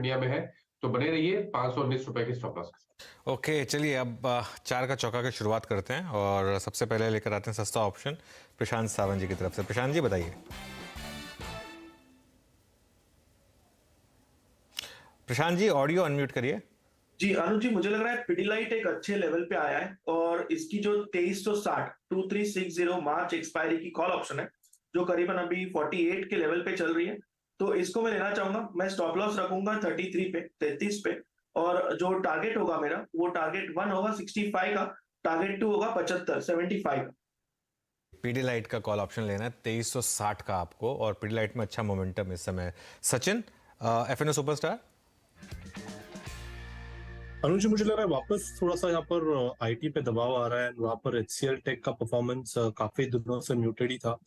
India में है, तो बने रहिए 519 रुपए के स्टॉप लॉस के साथ। ओके, चलिए अब चार का चौका की शुरुआत करते हैं और सबसे पहले लेकर आते हैं सस्ता ऑप्शन प्रशांत सावंत जी की तरफ से। प्रशांत जी बताइए। प्रशांत जी ऑडियो अनम्यूट करिए। जी अनुज जी, मुझे लग रहा है पिडिलाइट एक अच्छे लेवल पे आया है और इसकी जो 2360 मार्च एक्सपायरी की कॉल ऑप्शन है जो करीबन अभी 48 के लेवल पे चल रही है, तो इसको मैं लेना चाहूंगा। मैं स्टॉप लॉस रखूंगा 33 पे, 33 पे, और जो टारगेट होगा मेरा वो टारगेट 1 होगा 65 का, टारगेट 2 होगा 75, 75 का। पीडीलाइट का कॉल ऑप्शन लेना है 2360 का आपको, और पीडीलाइट में अच्छा मोमेंटम इस समय। Sachin, F&O superstar. अनुज, मुझे लग रहा है वापस थोड़ा सा यहाँ पर आईटी पे दबाव आ रहा है। वहां पर एचसीएल टेक का परफॉर्मेंस काफी दिनों से म्यूटेड ही था।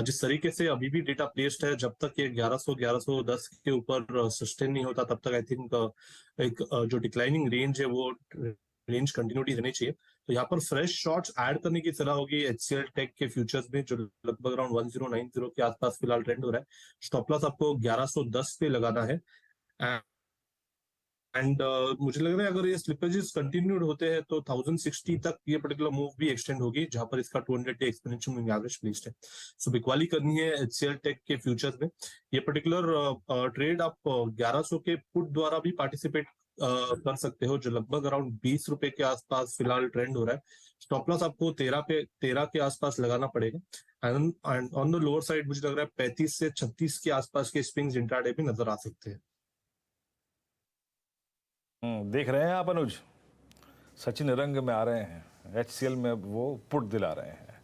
जिस तरीके से अभी भी डेटा प्लेस्ड है, जब तक ये 1110 के ऊपर सस्टेन नहीं होता तब तक आई थिंक एक जो डिक्लाइनिंग रेंज है वो रेंज कंटिन्यूटी रहनी चाहिए। तो यहाँ पर फ्रेश शॉर्ट्स ऐड करने की सलाह होगी एचसीएल टेक के फ्यूचर्स में, जो लगभग अराउंड 1090 के आसपास फिलहाल ट्रेंड हो रहा है। स्टॉप लॉस आपको 1110 पे लगाना है। एंड मुझे लग रहा है अगर ये स्लिपेजेस कंटिन्यूड होते हैं तो 1060 तक ये पर्टिकुलर मूव भी एक्सटेंड होगी, जहां पर इसका 200 day exponential moving average placed है। सो बिकवाली करनी है एचसीएल टेक के फ्यूचर्स में। ये पर्टिकुलर ट्रेड आप 1100 के पुट द्वारा भी पार्टिसिपेट कर सकते हो, जो लगभग अराउंड 20 रुपए के आसपास फिलहाल ट्रेंड हो रहा है। स्टॉप लॉस आपको 13 के आसपास लगाना पड़ेगा। And on the lower side मुझे लग रहा है 35 से 36 के आसपास के स्विंग्स इंट्राडे भी नजर आ सकते हैं। देख रहे हैं आप अनुज, सचिन रंग में आ रहे हैं। एचसीएल में वो पुट दिला रहे हैं।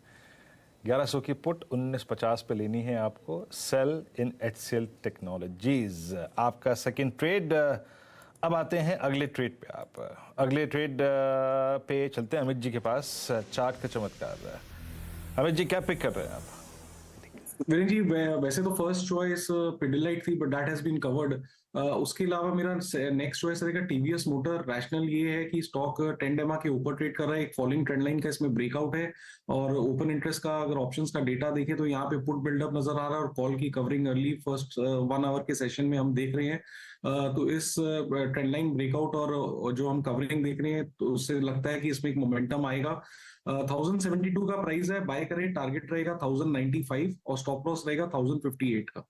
1100 की पुट 1950 पे लेनी है आपको। सेल इन एचसीएल टेक्नोलॉजीज आपका सेकंड ट्रेड। अब आते हैं अगले ट्रेड पे। आप अगले ट्रेड पे चलते हैं अमित जी के पास। चार्ट का चमत्कार। अमित जी क्या पिक कर रहे हैं आप? वीरेंद्र जी, वैसे तो फर्स्ट चॉइस पिडिलाइट थी, but that has been covered. उसके अलावा मेरा नेक्स्ट चॉइस रहेगा टीवीएस मोटर। रैशनल ये है कि स्टॉक 10 डेमा के ऊपर ट्रेड कर रहा है, एक फॉलिंग ट्रेंड लाइन का इसमें ब्रेकआउट है, और ओपन इंटरेस्ट का अगर ऑप्शंस का डेटा देखें तो यहाँ पे पुट बिल्डअप नजर आ रहा है और कॉल की कवरिंग अर्ली फर्स्ट 1 आवर के सेशन में हम देख रहे हैं। तो इस ट्रेंड लाइन ब्रेकआउट और जो हम कवरिंग देख रहे हैं तो उससे लगता है कि इसमें एक मोमेंटम आएगा। 1072 का प्राइस है, बाय करें। टारगेट रहेगा 1095 और स्टॉप लॉस रहेगा 1058 का।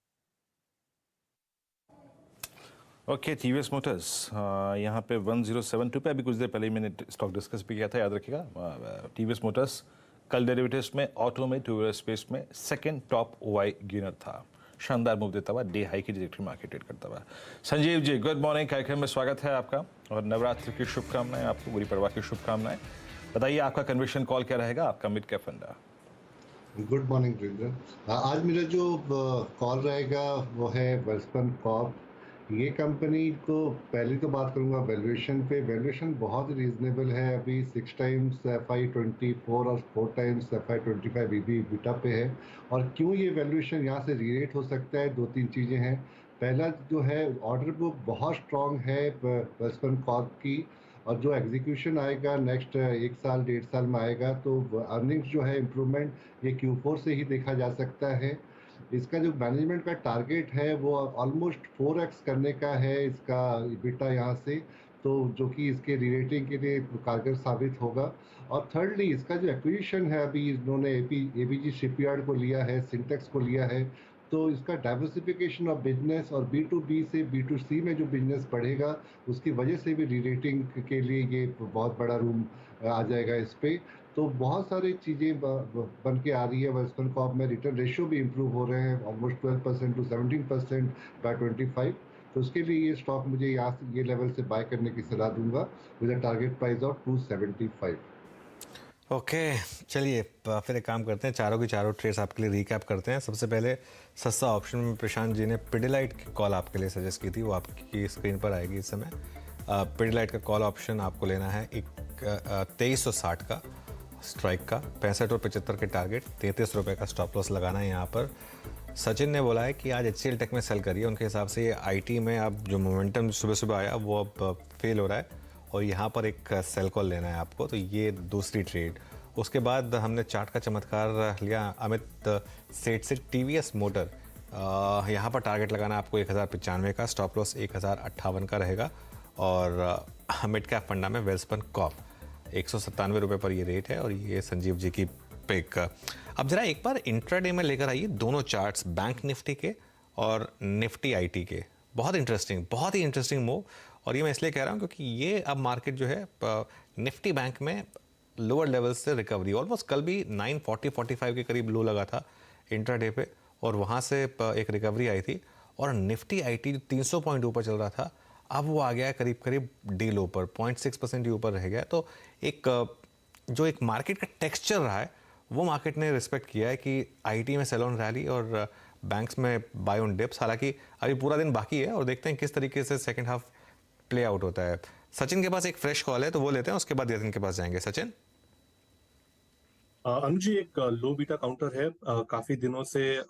ओके, टीवीएस मोटर्स यहाँ पे 1072 पे। अभी कुछ देर पहले ही मैंने स्टॉक डिस्कस भी किया था, याद रखिएगा। टीवीएस मोटर्स कल डेरिवेटिव्स में, ऑटो में, टू व्हीलर स्पेस में सेकंड टॉप ओआई गेनर था। शानदार मूव देता हुआ, डे हाई की ट्रैजेक्टरी मार्केट ट्रेड करता हुआ। Sanjeev ji, good morning. कार्यक्रम में स्वागत है आपका, और नवरात्रि की शुभकामनाएं आपको, बुरी परवाह की शुभकामनाएं। बताइए आपका कन्विक्शन कॉल क्या रहेगा, आपका mid cap fund? Good morning Virender. आज मेरा जो कॉल रहेगा वो है वेल्सपन कॉर्प। ये कंपनी को पहले तो बात करूंगा वैल्यूएशन पे। वैल्यूएशन बहुत रीजनेबल है, अभी 6 टाइम्स FY24 और 4 टाइम्स FY25 EBITDA पे है। और क्यों ये वैल्यूएशन यहाँ से रीरेट हो सकता है, 2-3 चीज़ें हैं। पहला जो है, ऑर्डर बुक बहुत स्ट्रांग है वेल्सपन कॉर्प की, और जो एग्जीक्यूशन आएगा नेक्स्ट 1 साल 1.5 साल में आएगा, तो अर्निंग्स जो है इम्प्रूवमेंट ये Q4 से ही देखा जा सकता है। इसका जो मैनेजमेंट का टारगेट है वो ऑलमोस्ट 4x करने का है इसका EBITDA यहाँ से, तो जो कि इसके रीरेटिंग के लिए कारगर साबित होगा। और थर्डली, इसका जो एक्विजिशन है, अभी इन्होंने ABG शिपयार्ड को लिया है, सिंटेक्स को लिया है, तो इसका डाइवर्सिफिकेशन ऑफ बिजनेस और B2B से B2C में जो बिजनेस बढ़ेगा उसकी वजह से भी रीरेटिंग के लिए ये बहुत बड़ा रूम आ जाएगा इस पे। तो बहुत सारी चीज़ें बन के आ रही है वेल्सपन कॉर्प में। रिटर्न रेशियो भी इम्प्रूव हो रहे हैं, ऑलमोस्ट 12% टू 17% बाय 25। तो उसके लिए ये स्टॉक मुझे यहाँ से ये लेवल से बाय करने की सलाह दूंगा with a target price of 275। Okay, चलिए फिर एक काम करते हैं, चारों की चारों ट्रेड्स आपके लिए रिकैप करते हैं। सबसे पहले सस्ता ऑप्शन में प्रशांत जी ने पिडिलाइट की कॉल आपके लिए सजेस्ट की थी, वो आपकी स्क्रीन पर आएगी इस समय। पिडिलाइट का कॉल ऑप्शन आपको लेना है 2360 का स्ट्राइक का, 65 और 75 के टारगेट, 33 रुपये का स्टॉप लॉस लगाना है यहाँ पर। सचिन ने बोला है कि आज एचसीएल टेक में सेल करिए, उनके हिसाब से ये आईटी में अब जो मोमेंटम सुबह सुबह आया वो अब फेल हो रहा है, और यहाँ पर एक सेल कॉल लेना है आपको, तो ये दूसरी ट्रेड। उसके बाद हमने चार्ट का चमत्कार लिया अमित सेठ से टीवीएस मोटर। यहाँ पर टारगेट लगाना आपको 1095 का, स्टॉप लॉस 1058 का रहेगा। और मिड कैप फंडा में वेलस्पन कॉप 197 रुपये पर ये रेट है और ये संजीव जी की पिक। अब जरा एक बार इंट्राडे में लेकर आइए दोनों चार्ट्स, बैंक निफ्टी के और निफ्टी आईटी के। बहुत ही इंटरेस्टिंग मूव। और ये मैं इसलिए कह रहा हूँ क्योंकि ये अब मार्केट जो है निफ्टी बैंक में लोअर लेवल से रिकवरी, ऑलमोस्ट कल भी 940-45 के करीब लो लगा था इंट्राडे पे और वहाँ से एक रिकवरी आई थी। और निफ्टी आईटी जो 300 पॉइंट ऊपर चल रहा था, अब वो आ गया है करीब डी लो पर, 0.6% ही ऊपर रह गया। तो जो एक मार्केट का टेक्सचर रहा है वो मार्केट ने रिस्पेक्ट किया है कि आईटी में सेल ऑन रैली और बैंक्स में बाय ऑन डिप्स। हालांकि अभी पूरा दिन बाकी है और देखते हैं किस तरीके से सेकंड हाफ प्ले आउट होता है। सचिन के पास एक फ्रेश कॉल है तो वो लेते हैं, उसके बाद यतिन के पास जाएंगे। सचिन। अनुज जी, एक लो बीटा काउंटर है, काफी दिनों से